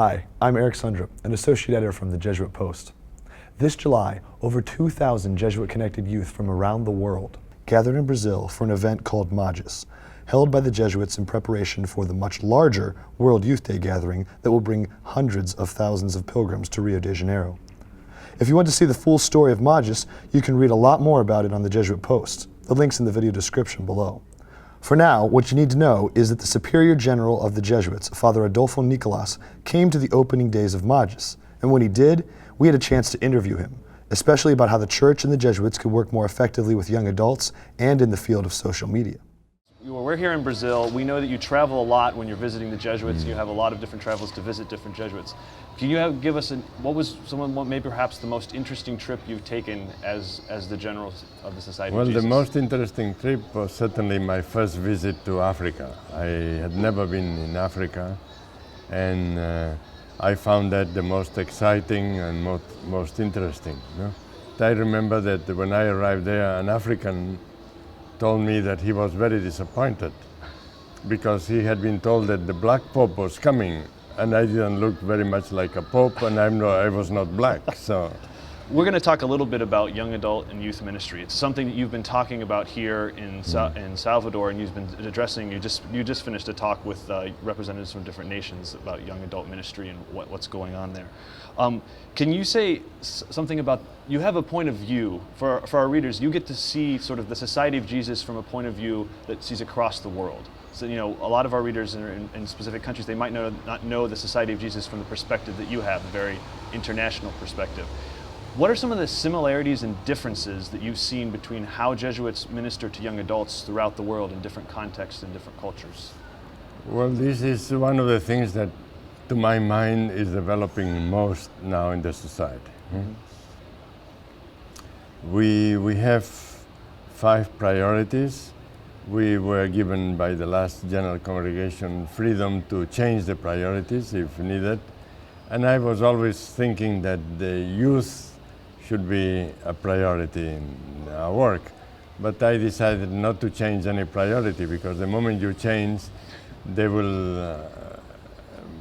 Hi, I'm Eric Sundrup, an associate editor from the Jesuit Post. This July, over 2,000 Jesuit-connected youth from around the world gathered in Brazil for an event called MAGIS, held by the Jesuits in preparation for the much larger World Youth Day gathering that will bring hundreds of thousands of pilgrims to Rio de Janeiro. If you want to see the full story of MAGIS, you can read a lot more about it on the Jesuit Post. The link's in the video description below. For now, what you need to know is that the Superior General of the Jesuits, Father Adolfo Nicolás, came to the opening days of MAGIS, and when he did, we had a chance to interview him, especially about how the Church and the Jesuits could work more effectively with young adults and in the field of social media. We're here in Brazil. We know that you travel a lot when you're visiting the Jesuits. You have a lot of different travels to visit different Jesuits. Can you give us what was maybe perhaps the most interesting trip you've taken as the General of the Society of Jesus? Well, the most interesting trip was certainly my first visit to Africa. I had never been in Africa, and I found that the most exciting and most interesting. You know? I remember that when I arrived there, an African told me that he was very disappointed because he had been told that the black pope was coming, and I didn't look very much like a pope, and I was not black. So we're going to talk a little bit about young adult and youth ministry. It's something that you've been talking about here in Salvador, and you've been addressing. You just finished a talk with representatives from different nations about young adult ministry and what's going on there. Can you say something about, you have a point of view, for our readers, you get to see sort of the Society of Jesus from a point of view that sees across the world. So, you know, a lot of our readers in specific countries, they might not know the Society of Jesus from the perspective that you have, a very international perspective. What are some of the similarities and differences that you've seen between how Jesuits minister to young adults throughout the world in different contexts and different cultures? Well, this is one of the things that, to my mind, is developing most now in the society. Mm-hmm. We have 5 priorities. We were given by the last General Congregation freedom to change the priorities if needed. And I was always thinking that the youth should be a priority in our work. But I decided not to change any priority, because the moment you change, they will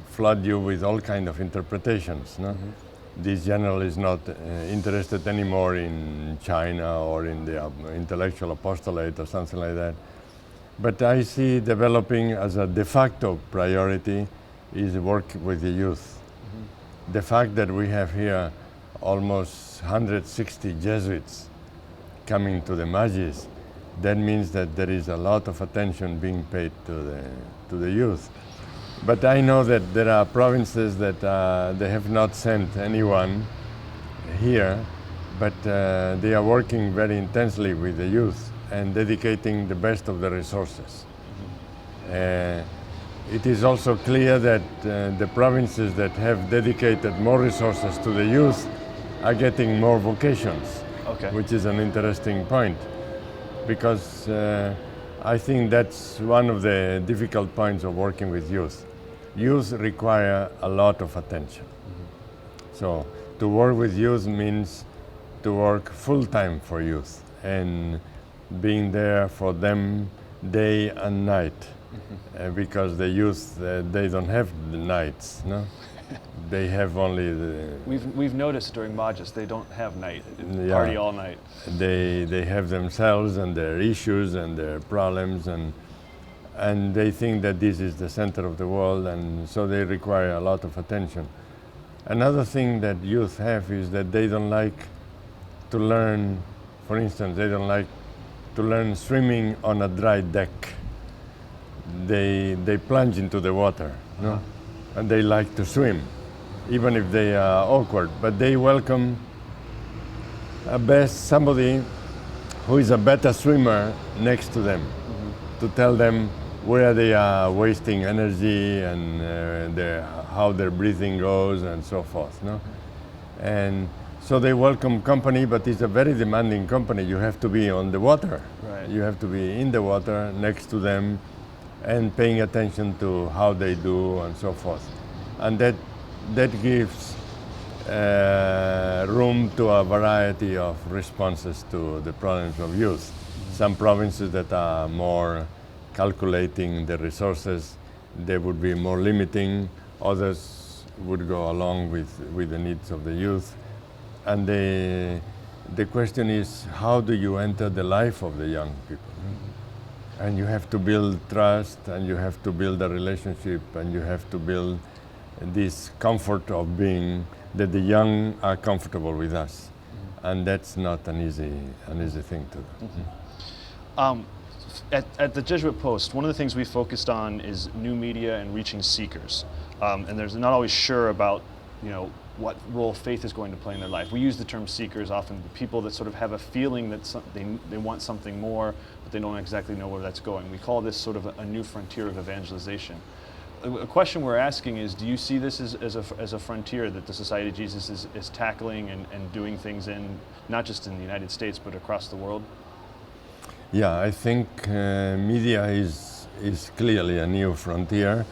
flood you with all kinds of interpretations. No? Mm-hmm. This general is not interested anymore in China or in the intellectual apostolate or something like that. But I see developing as a de facto priority is work with the youth. Mm-hmm. The fact that we have here almost 160 Jesuits coming to the MAGIS, that means that there is a lot of attention being paid to the youth. But I know that there are provinces that they have not sent anyone here, but they are working very intensely with the youth and dedicating the best of the resources. Mm-hmm. It is also clear that the provinces that have dedicated more resources to the youth are getting more vocations, okay, which is an interesting point, because I think that's one of the difficult points of working with youth. Youth require a lot of attention. Mm-hmm. So to work with youth means to work full-time for youth and being there for them day and night. Mm-hmm. Because the youth, they don't have the nights, no? They have only the... We've noticed during MAGIS, they don't have night, party all night. They have themselves and their issues and their problems, and they think that this is the center of the world, and so they require a lot of attention. Another thing that youth have is that they don't like to learn, for instance, they don't like to learn swimming on a dry deck. They plunge into the water, no? And they like to even if they are awkward. But they welcome somebody who is a better swimmer next to them, mm-hmm. to tell them where they are wasting energy and how their breathing goes and so forth. No? And so they welcome company, but it's a very demanding company. You have to be on the water. Right. You have to be in the water next to them and paying attention to how they do and so forth. And that gives room to a variety of responses to the problems of youth. Mm-hmm. Some provinces that are more calculating the resources, they would be more limiting. Others would go along with the needs of the youth. And the question is, how do you enter the life of the young people? And you have to build trust, and you have to build a relationship, and you have to build this comfort of being that the young are comfortable with us. And that's not an easy thing to do. At the Jesuit Post, one of the things we focused on is new media and reaching seekers. And there's not always sure about, what role faith is going to play in their life. We use the term seekers often, people that sort of have a feeling that they want something more, but they don't exactly know where that's going. We call this sort of a new frontier of evangelization. A question we're asking is, do you see this as a frontier that the Society of Jesus is tackling and doing things in, not just in the United States, but across the world? Yeah, I think media is clearly a new frontier,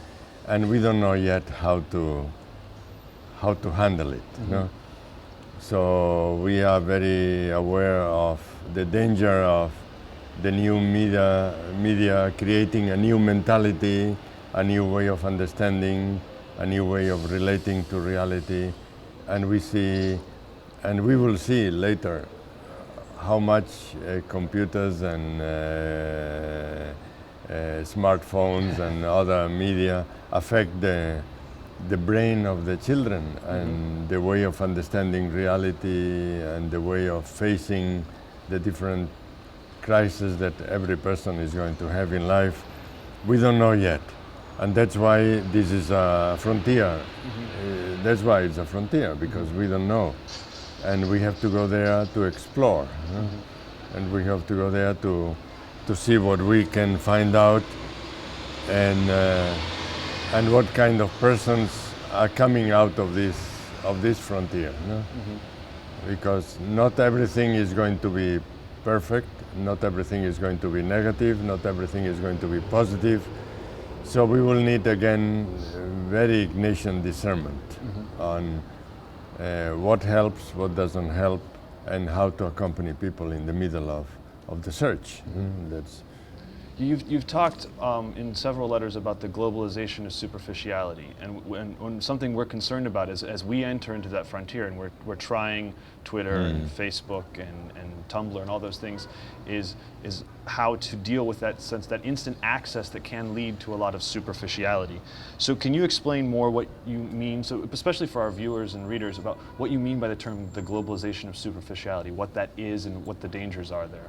and we don't know yet how to handle it. So we are very aware of the danger of the new media creating a new mentality, a new way of understanding, a new way of relating to reality, and we will see later how much computers and smartphones and other media affect the brain of the children and the way of understanding reality and the way of facing the different crises that every person is going to have in life. We don't know yet. And that's why this is a frontier. That's why it's a frontier, because we don't know. And we have to go there to explore. And we have to go there to see what we can find out and what kind of persons are coming out of this frontier. Because not everything is going to be perfect, not everything is going to be negative, not everything is going to be positive. So we will need again very Ignatian discernment on what helps, what doesn't help, and how to accompany people in the middle of the search. You've talked in several letters about the globalization of superficiality, and when something we're concerned about is as we enter into that frontier, and we're trying Twitter and Facebook and Tumblr and all those things, is how to deal with that sense, that instant access that can lead to a lot of superficiality. So can you explain more what you mean, so especially for our viewers and readers, about what you mean by the term the globalization of superficiality, what that is and what the dangers are there?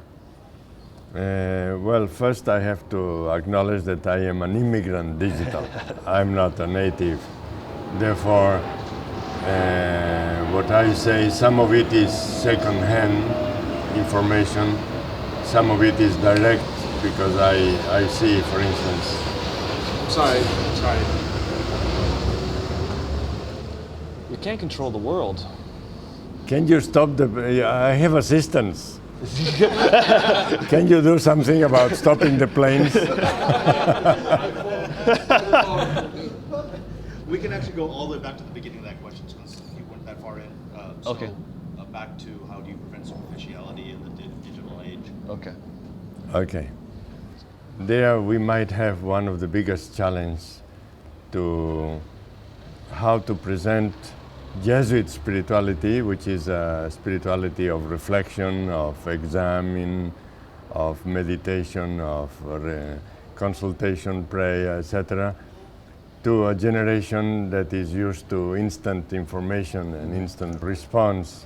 Well, first I have to acknowledge that I am an immigrant digital. I'm not a native. Therefore, what I say, some of it is second-hand information, some of it is direct, because I see, for instance... Sorry. You can't control the world. Can you stop I have assistants. Can you do something about stopping the planes? We can actually go all the way back to the beginning of that question since you went that far in. Okay. Back to how do you prevent superficiality in the digital age? Okay. Okay. There we might have one of the biggest challenges to how to present Jesuit spirituality, which is a spirituality of reflection, of examine, of meditation, of consultation, prayer, etc., to a generation that is used to instant information and instant response.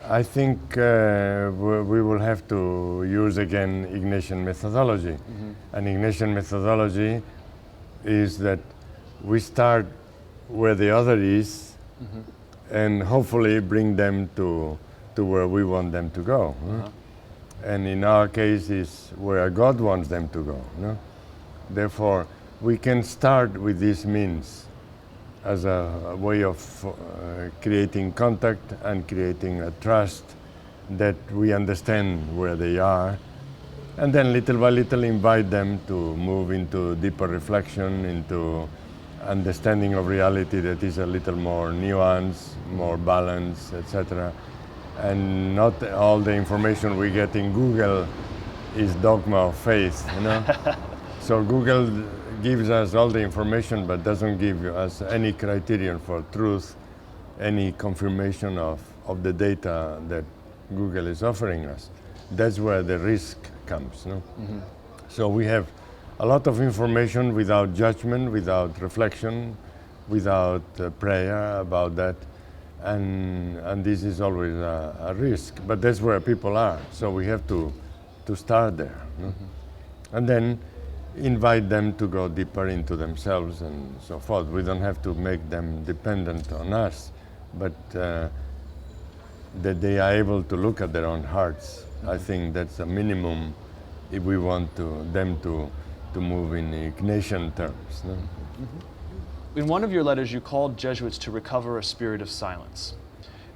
I think we will have to use again Ignatian methodology. And Ignatian methodology is that we start where the other is, and hopefully bring them to where we want them to go. And in our case is where God wants them to go. Therefore, we can start with these means as a way of creating contact and creating a trust that we understand where they are, and then little by little invite them to move into deeper reflection, into understanding of reality that is a little more nuanced, more balanced, etc. And not all the information we get in Google is dogma of faith, So Google gives us all the information but doesn't give us any criterion for truth, any confirmation of the data that Google is offering us. That's where the risk comes. No? So we have a lot of information without judgment, without reflection, without prayer about that. And this is always a risk, but that's where people are. So we have to start there. No? And then invite them to go deeper into themselves and so forth. We don't have to make them dependent on us, but that they are able to look at their own hearts. I think that's a minimum if we want them to move in Ignatian terms. No? In one of your letters, you called Jesuits to recover a spirit of silence.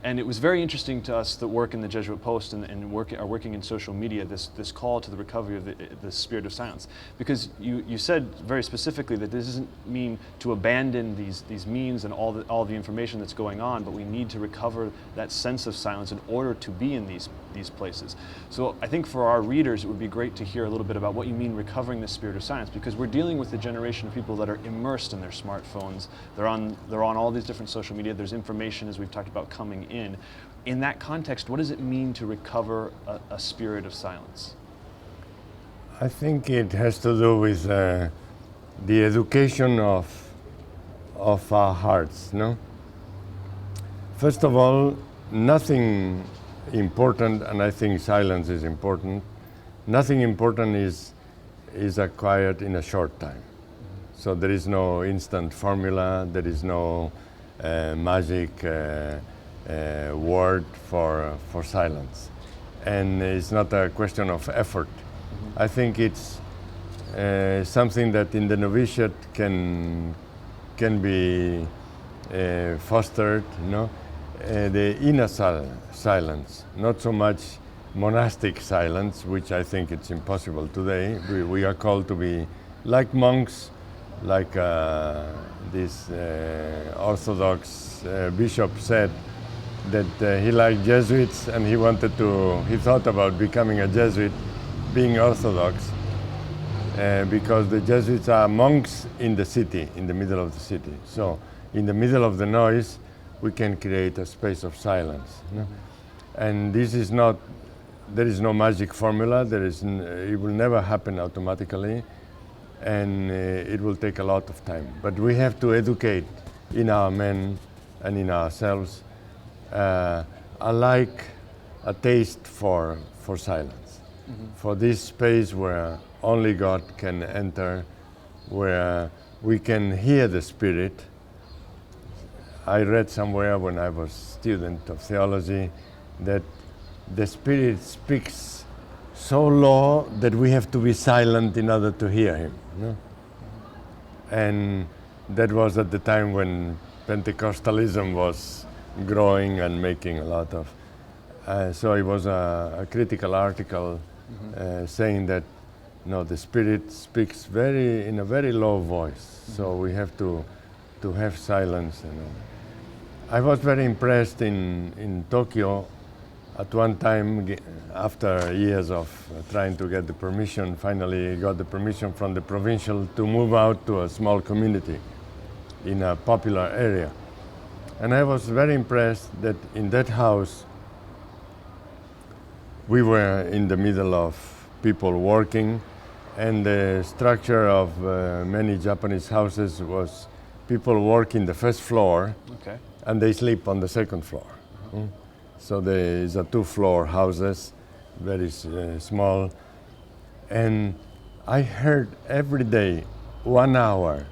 And it was very interesting to us that work in the Jesuit Post and are working in social media, this call to the recovery of the spirit of silence. Because you said very specifically that this doesn't mean to abandon these means and all the information that's going on, but we need to recover that sense of silence in order to be in these places. So I think for our readers, it would be great to hear a little bit about what you mean recovering the spirit of silence, because we're dealing with a generation of people that are immersed in their smartphones. They're on all these different social media. There's information, as we've talked about, coming in. In that context, what does it mean to recover a spirit of silence? I think it has to do with the education of our hearts. No. First of all, nothing important, and I think silence is important. Nothing important is acquired in a short time. So there is no instant formula. There is no magic word for silence, and it's not a question of effort. I think it's something that in the novitiate can be fostered. The inner silence, not so much monastic silence, which I think it's impossible today. We are called to be like monks, like this Orthodox bishop said, that he liked Jesuits and he thought about becoming a Jesuit, being Orthodox, because the Jesuits are monks in the city, in the middle of the city. So in the middle of the noise, we can create a space of silence. And there is no magic formula, it will never happen automatically, and it will take a lot of time. But we have to educate in our men and in ourselves alike a taste for silence, for this space where only God can enter, where we can hear the Spirit. I read somewhere when I was student of theology that the Spirit speaks so low that we have to be silent in order to hear Him. And that was at the time when Pentecostalism was growing and making a lot of. So it was a critical article saying that the Spirit speaks in a very low voice. So we have to have silence. I was very impressed in Tokyo. At one time, after years of trying to get the permission, finally got the permission from the provincial to move out to a small community in a popular area. And I was very impressed that in that house, we were in the middle of people working, and the structure of many Japanese houses was people work in the first floor, and they sleep on the second floor. So there is a 2-floor houses, very small. And I heard every day, 1 hour,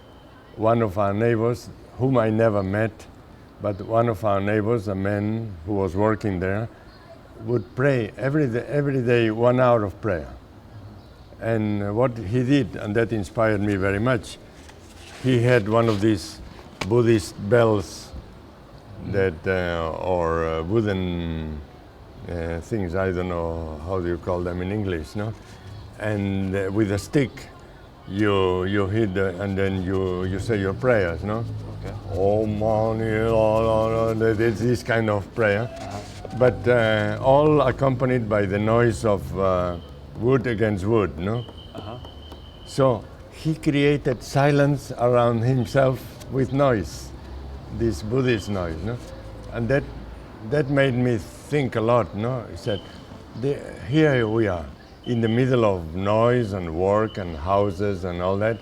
one of our neighbors, whom I never met, but one of our neighbors, a man who was working there, would pray every day 1 hour of prayer. And what he did, and that inspired me very much, he had one of these Buddhist bells that or wooden things, I don't know how do you call them in English, and with a stick you hit and then you say your prayers, Oh, there's this kind of prayer, but all accompanied by the noise of wood against wood, So he created silence around himself with noise, this Buddhist noise, no? And that made me think a lot, no? He said, here we are, in the middle of noise and work and houses and all that,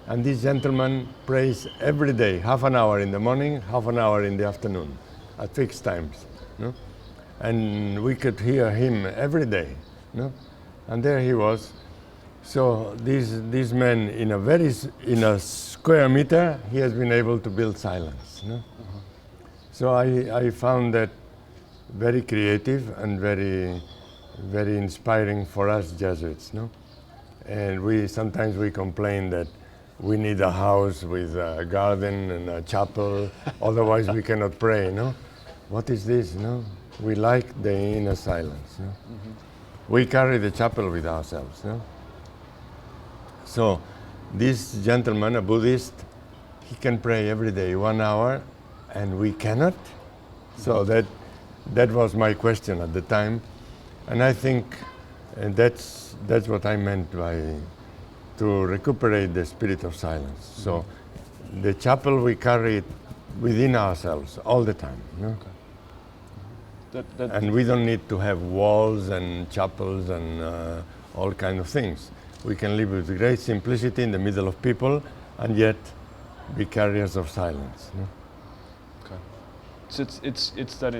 and this gentleman prays every day, half an hour in the morning, half an hour in the afternoon, at fixed times, no? And we could hear him every day, no? And there he was. So this man, in a square meter, he has been able to build silence, no? So I found that very creative and very, very inspiring for us Jesuits, no? And sometimes we complain that we need a house with a garden and a chapel, otherwise we cannot pray, no? What is this, no? We like the inner silence, no? We carry the chapel with ourselves, no? So this gentleman, a Buddhist, he can pray every day 1 hour, and we cannot. So that was my question at the time, and I think that's what I meant by to recuperate the spirit of silence. So the chapel, we carry it within ourselves all the time, no? And we don't need to have walls and chapels and all kind of things. We can live with great simplicity in the middle of people and yet be carriers of silence, no? Okay. So it's that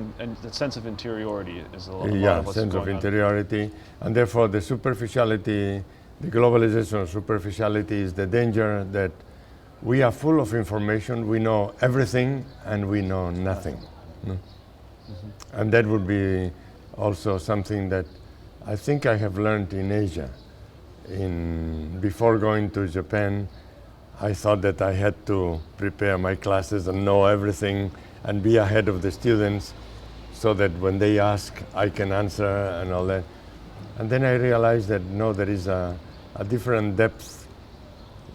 that sense of interiority is a lot of what's sense of going on. interiority, and therefore the superficiality, the globalization of superficiality is the danger that we are full of information, we know everything and we know nothing. No? And that would be also something that I think I have learned in Asia. Before going to Japan, I thought that I had to prepare my classes and know everything and be ahead of the students so that when they ask, I can answer and all that. And then I realized that no, there is a different depth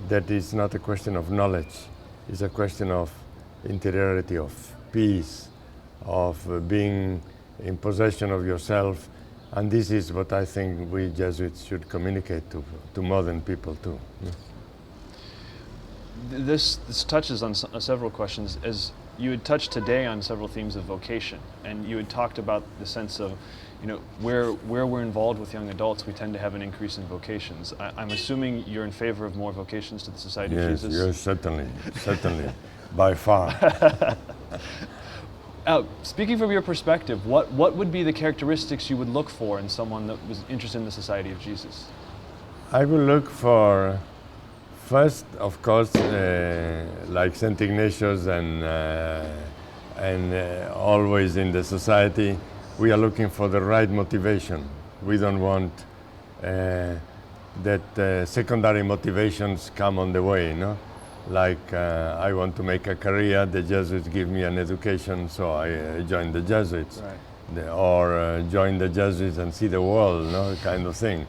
that is not a question of knowledge. It's a question of interiority, of peace, of being in possession of yourself. And this is what I think we Jesuits should communicate to modern people too. Yeah. This touches on several questions. As you had touched today on several themes of vocation, and you had talked about the sense of, where we're involved with young adults, we tend to have an increase in vocations. I'm assuming you're in favor of more vocations to the Society of Jesus? Yes, certainly, by far. Speaking from your perspective, what would be the characteristics you would look for in someone that was interested in the Society of Jesus? I will look for, first, of course, like St. Ignatius and always in the society, we are looking for the right motivation. We don't want that secondary motivations come on the way, no? Like I want to make a career, the Jesuits give me an education, so I join the Jesuits. Right. Or join the Jesuits and see the world, no, kind of thing.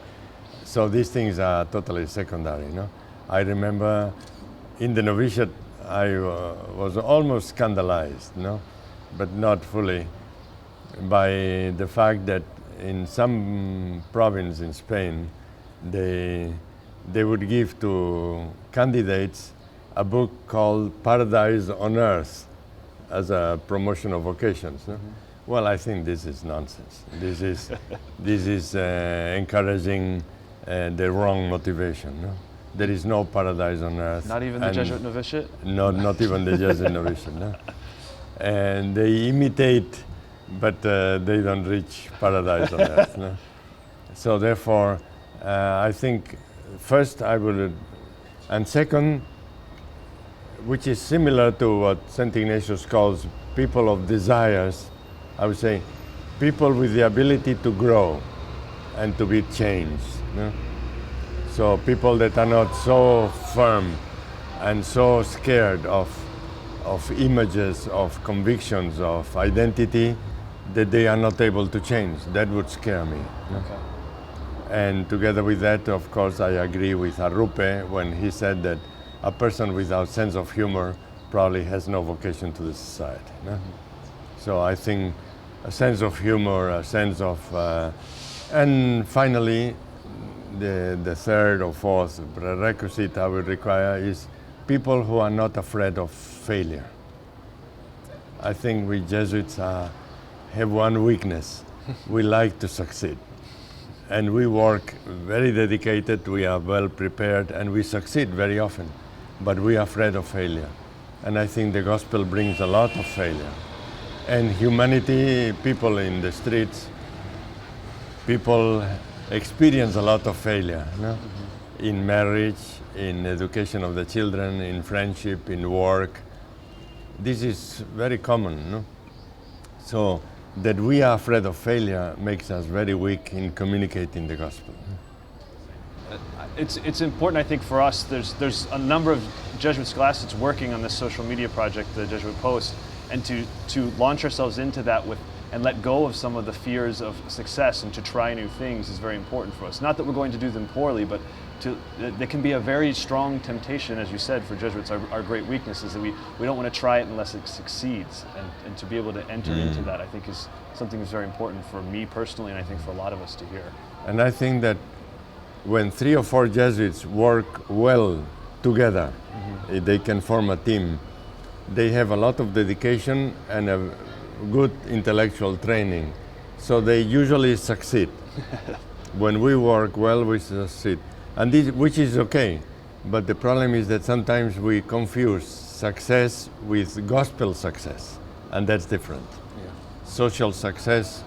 So these things are totally secondary, no? I remember in the novitiate, I was almost scandalized, no? But not fully, by the fact that in some province in Spain, they would give to candidates a book called Paradise on Earth as a promotion of vocations. No? Well, I think this is nonsense. This is encouraging the wrong motivation. No? There is no paradise on earth. Not even the Jesuit novitiate? Not even the Jesuit novitiate. No? And they imitate, but they don't reach paradise on earth. No? So therefore, I think first I would, and second, which is similar to what St. Ignatius calls people of desires, I would say people with the ability to grow and to be changed. No? So people that are not so firm and so scared of images, of convictions, of identity, that they are not able to change. That would scare me. No? Okay. And together with that, of course, I agree with Arrupe when he said that a person without sense of humor probably has no vocation to the society. No? So I think a sense of humor, a sense of, and finally, the third or fourth prerequisite I would require is people who are not afraid of failure. I think we Jesuits have one weakness. We like to succeed. And we work very dedicated, we are well prepared, and we succeed very often. But we are afraid of failure. And I think the gospel brings a lot of failure. And humanity, people in the streets, people experience a lot of failure, no? In marriage, in education of the children, in friendship, in work. This is very common, no? So that we are afraid of failure makes us very weak in communicating the gospel. It's important, I think, for us. There's a number of Jesuit scholastics working on this social media project, the Jesuit Post, and to launch ourselves into that and let go of some of the fears of success and to try new things is very important for us. Not that we're going to do them poorly, but there can be a very strong temptation, as you said, for Jesuits. Our great weakness is that we don't want to try it unless it succeeds, and to be able to enter into that, I think, is something that's very important for me personally, and I think for a lot of us to hear. And I think that when 3 or 4 Jesuits work well together, they can form a team. They have a lot of dedication and a good intellectual training, so they usually succeed. When we work well, we succeed, and which is okay. But the problem is that sometimes we confuse success with gospel success, and that's different. Yeah. Social success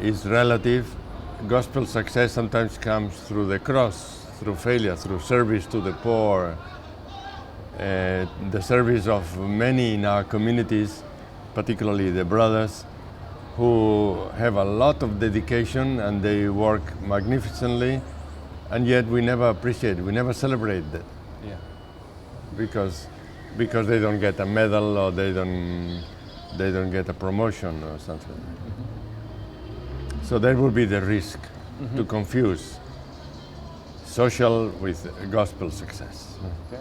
is relative. Gospel success sometimes comes through the cross, through failure, through service to the poor, the service of many in our communities, particularly the brothers, who have a lot of dedication and they work magnificently, and yet we never appreciate, we never celebrate that. Yeah. Because they don't get a medal or they don't get a promotion or something. So that would be the risk, to confuse social with gospel success. Yeah.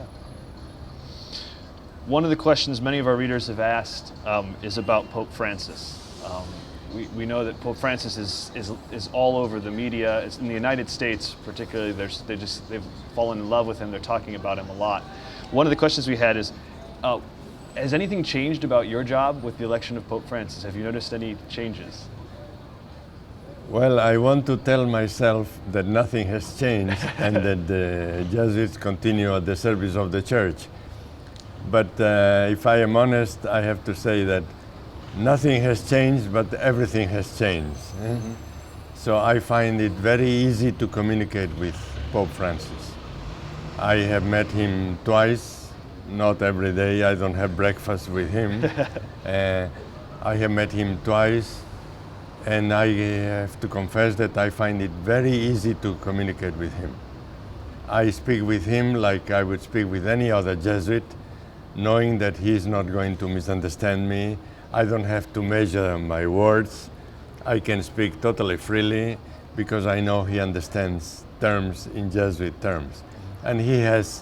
One of the questions many of our readers have asked is about Pope Francis. We know that Pope Francis is all over the media. It's in the United States, particularly. They've fallen in love with him. They're talking about him a lot. One of the questions we had is, has anything changed about your job with the election of Pope Francis? Have you noticed any changes? Well, I want to tell myself that nothing has changed and that the Jesuits continue at the service of the Church. But if I am honest, I have to say that nothing has changed, but everything has changed. So I find it very easy to communicate with Pope Francis. I have met him twice, not every day. I don't have breakfast with him. I have met him twice, and I have to confess that I find it very easy to communicate with him. I speak with him like I would speak with any other Jesuit, knowing that he is not going to misunderstand me. I don't have to measure my words. I can speak totally freely because I know he understands terms in Jesuit terms. And he has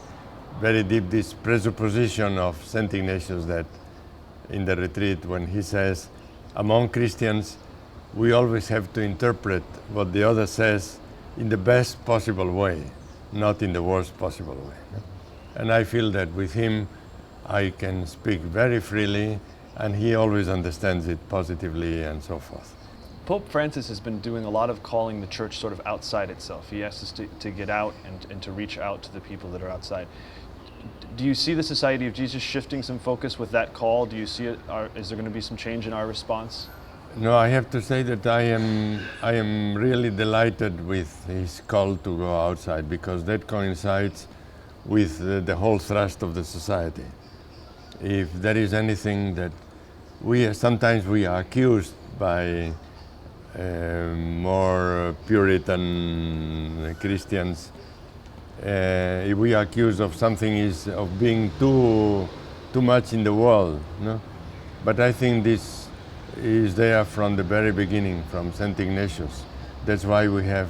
very deep this presupposition of St. Ignatius that in the retreat when he says, among Christians, we always have to interpret what the other says in the best possible way, not in the worst possible way. And I feel that with him, I can speak very freely, and he always understands it positively and so forth. Pope Francis has been doing a lot of calling the church sort of outside itself. He asks us to get out and to reach out to the people that are outside. Do you see the Society of Jesus shifting some focus with that call? Do you see it? Is there going to be some change in our response? No, I have to say that I am really delighted with his call to go outside, because that coincides with the whole thrust of the society. If there is anything that sometimes we are accused by more Puritan Christians, if we are accused of something is of being too much in the world, no? But I think this is there from the very beginning, from St. Ignatius. That's why we have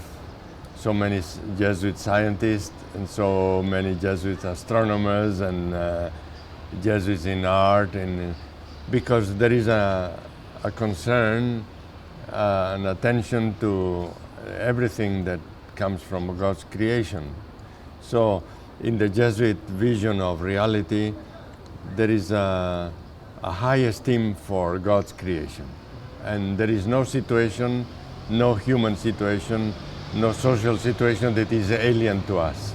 so many Jesuit scientists and so many Jesuit astronomers and Jesuits in art, and because there is a concern, an attention to everything that comes from God's creation. So in the Jesuit vision of reality, there is a high esteem for God's creation. And there is no situation, no human situation, no social situation that is alien to us.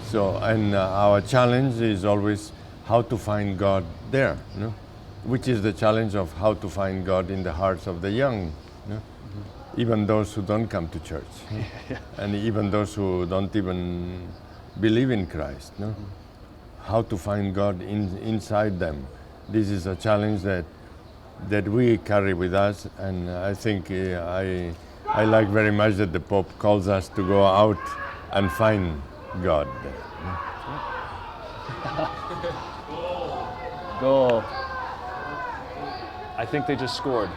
So, and our challenge is always how to find God there, no? Which is the challenge of how to find God in the hearts of the young, no? Even those who don't come to church, and even those who don't even believe in Christ, no? How to find God inside them. This is a challenge that we carry with us, and I think I like very much that the Pope calls us to go out and find God there. Goal. I think they just scored.